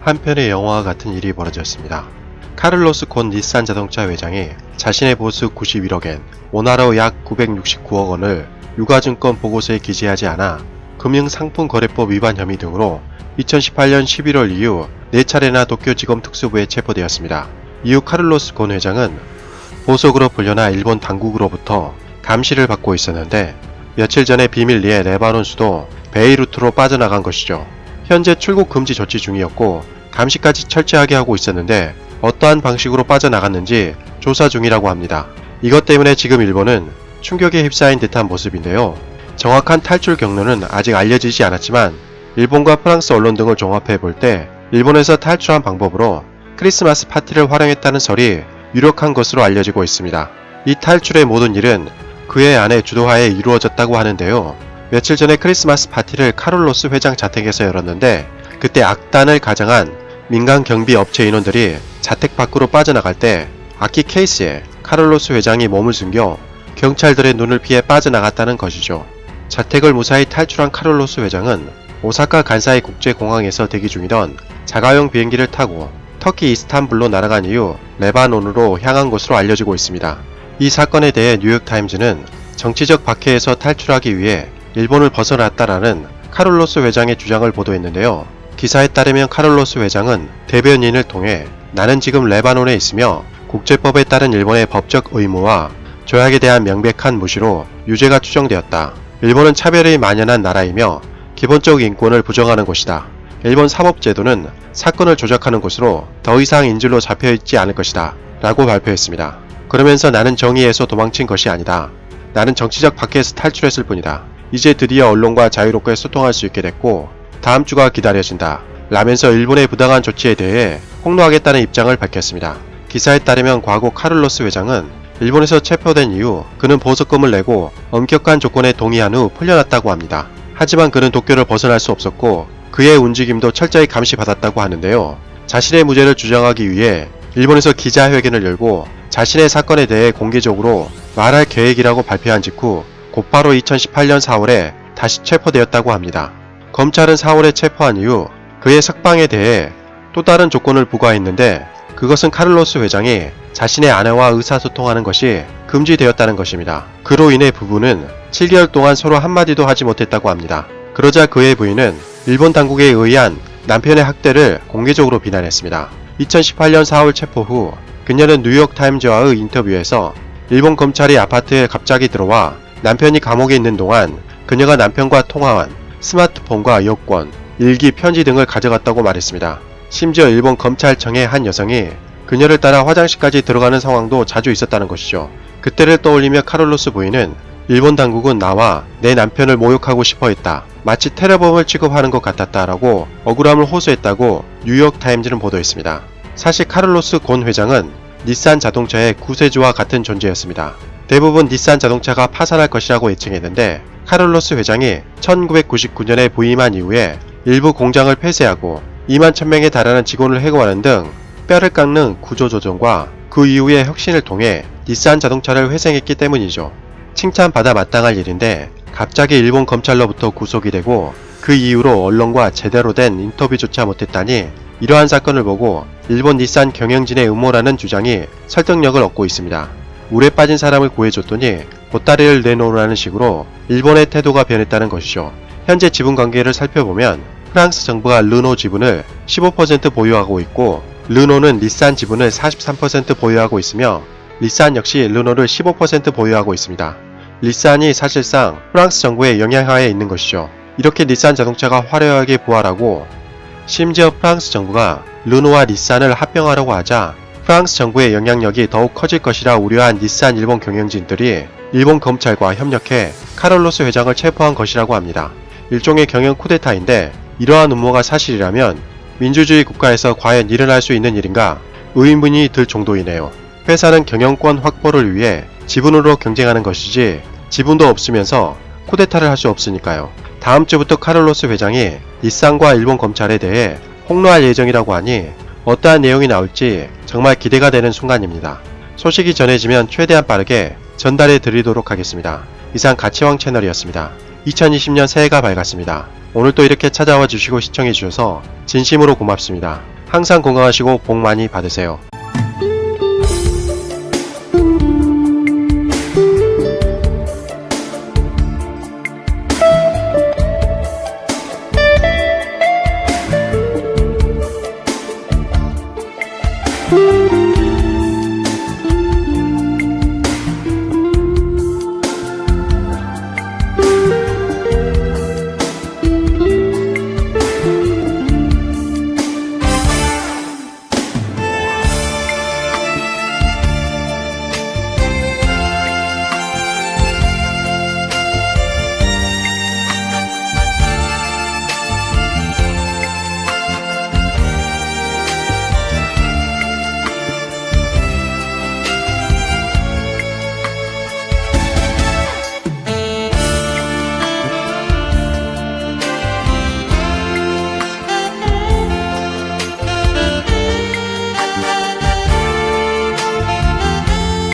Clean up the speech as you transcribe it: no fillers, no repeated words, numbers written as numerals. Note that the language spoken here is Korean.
한편의 영화와 같은 일이 벌어졌습니다. 카를로스 곤 닛산 자동차 회장이 자신의 보수 91억엔, 원화로 약 969억 원을 유가증권 보고서에 기재하지 않아 금융상품거래법 위반 혐의 등으로 2018년 11월 이후 4차례나 도쿄지검 특수부에 체포되었습니다. 이후 카를로스 곤 회장은 보석으로 불려나 일본 당국으로부터 감시를 받고 있었는데 며칠 전에 비밀리에 레바논 수도 베이루트로 빠져나간 것이죠. 현재 출국 금지 조치 중이었고 감시까지 철저하게 하고 있었는데 어떠한 방식으로 빠져나갔는지 조사 중이라고 합니다. 이것 때문에 지금 일본은 충격에 휩싸인 듯한 모습인데요. 정확한 탈출 경로는 아직 알려지지 않았지만 일본과 프랑스 언론 등을 종합해 볼 때 일본에서 탈출한 방법으로 크리스마스 파티를 활용했다는 설이 유력한 것으로 알려지고 있습니다. 이 탈출의 모든 일은 그의 아내 주도하에 이루어졌다고 하는데요. 며칠 전에 크리스마스 파티를 카를로스 회장 자택에서 열었는데 그때 악단을 가장한 민간 경비 업체 인원들이 자택 밖으로 빠져나갈 때 악기 케이스에 카를로스 회장이 몸을 숨겨 경찰들의 눈을 피해 빠져나갔다는 것이죠. 자택을 무사히 탈출한 카를로스 회장은 오사카 간사이 국제공항에서 대기 중이던 자가용 비행기를 타고 터키 이스탄불로 날아간 이후 레바논으로 향한 것으로 알려지고 있습니다. 이 사건에 대해 뉴욕타임즈는 정치적 박해에서 탈출하기 위해 일본을 벗어났다라는 카를로스 회장의 주장을 보도했는데요. 기사에 따르면 카를로스 회장은 대변인을 통해 나는 지금 레바논에 있으며 국제법에 따른 일본의 법적 의무와 조약에 대한 명백한 무시로 유죄가 추정되었다. 일본은 차별이 만연한 나라이며 기본적 인권을 부정하는 곳이다. 일본 사법제도는 사건을 조작하는 곳으로 더 이상 인질로 잡혀있지 않을 것이다. 라고 발표했습니다. 그러면서 나는 정의에서 도망친 것이 아니다. 나는 정치적 박해에서 탈출했을 뿐이다. 이제 드디어 언론과 자유롭게 소통할 수 있게 됐고 다음 주가 기다려진다. 라면서 일본의 부당한 조치에 대해 폭로하겠다는 입장을 밝혔습니다. 기사에 따르면 과거 카를로스 회장은 일본에서 체포된 이후 그는 보석금을 내고 엄격한 조건에 동의한 후 풀려났다고 합니다. 하지만 그는 도쿄를 벗어날 수 없었고 그의 움직임도 철저히 감시받았다고 하는데요. 자신의 무죄를 주장하기 위해 일본에서 기자회견을 열고 자신의 사건에 대해 공개적으로 말할 계획이라고 발표한 직후 곧바로 2018년 4월에 다시 체포되었다고 합니다. 검찰은 4월에 체포한 이후 그의 석방에 대해 또 다른 조건을 부과했는데 그것은 카를로스 회장이 자신의 아내와 의사소통하는 것이 금지되었다는 것입니다. 그로 인해 부부는 7개월 동안 서로 한마디도 하지 못했다고 합니다. 그러자 그의 부인은 일본 당국에 의한 남편의 학대를 공개적으로 비난했습니다. 2018년 4월 체포 후 그녀는 뉴욕타임즈와의 인터뷰에서 일본 검찰이 아파트에 갑자기 들어와 남편이 감옥에 있는 동안 그녀가 남편과 통화한 스마트폰과 여권, 일기, 편지 등을 가져갔다고 말했습니다. 심지어 일본 검찰청의 한 여성이 그녀를 따라 화장실까지 들어가는 상황도 자주 있었다는 것이죠. 그때를 떠올리며 카를로스 부인은 일본 당국은 나와 내 남편을 모욕하고 싶어 했다. 마치 테러범을 취급하는 것 같았다라고 억울함을 호소했다고 뉴욕타임즈는 보도했습니다. 사실 카를로스 곤 회장은 닛산 자동차의 구세주와 같은 존재였습니다. 대부분 닛산 자동차가 파산할 것이라고 예측했는데 카를로스 회장이 1999년에 부임한 이후에 일부 공장을 폐쇄하고 2만 1000명에 달하는 직원을 해고하는 등 뼈를 깎는 구조조정과 그 이후의 혁신을 통해 닛산 자동차를 회생했기 때문이죠. 칭찬받아 마땅할 일인데 갑자기 일본 검찰로부터 구속이 되고 그 이후로 언론과 제대로 된 인터뷰조차 못했다니 이러한 사건을 보고 일본 닛산 경영진의 음모라는 주장이 설득력을 얻고 있습니다. 물에 빠진 사람을 구해줬더니 보따리를 내놓으라는 식으로 일본의 태도가 변했다는 것이죠. 현재 지분 관계를 살펴보면 프랑스 정부가 르노 지분을 15% 보유하고 있고 르노는 닛산 지분을 43% 보유하고 있으며 닛산 역시 르노를 15% 보유하고 있습니다. 닛산이 사실상 프랑스 정부의 영향하에 있는 것이죠. 이렇게 닛산 자동차가 화려하게 부활하고 심지어 프랑스 정부가 르노와 닛산을 합병하려고 하자 프랑스 정부의 영향력이 더욱 커질 것이라 우려한 닛산 일본 경영진들이 일본 검찰과 협력해 카를로스 회장을 체포한 것이라고 합니다. 일종의 경영 쿠데타인데 이러한 음모가 사실이라면 민주주의 국가에서 과연 일어날 수 있는 일인가 의문이 들 정도이네요. 회사는 경영권 확보를 위해 지분으로 경쟁하는 것이지 지분도 없으면서 쿠데타를 할 수 없으니까요. 다음 주부터 카를로스 회장이 닛산과 일본 검찰에 대해 폭로할 예정이라고 하니 어떠한 내용이 나올지 정말 기대가 되는 순간입니다. 소식이 전해지면 최대한 빠르게 전달해 드리도록 하겠습니다. 이상 가치왕 채널이었습니다. 2020년 새해가 밝았습니다. 오늘도 이렇게 찾아와 주시고 시청해 주셔서 진심으로 고맙습니다. 항상 건강하시고 복 많이 받으세요. you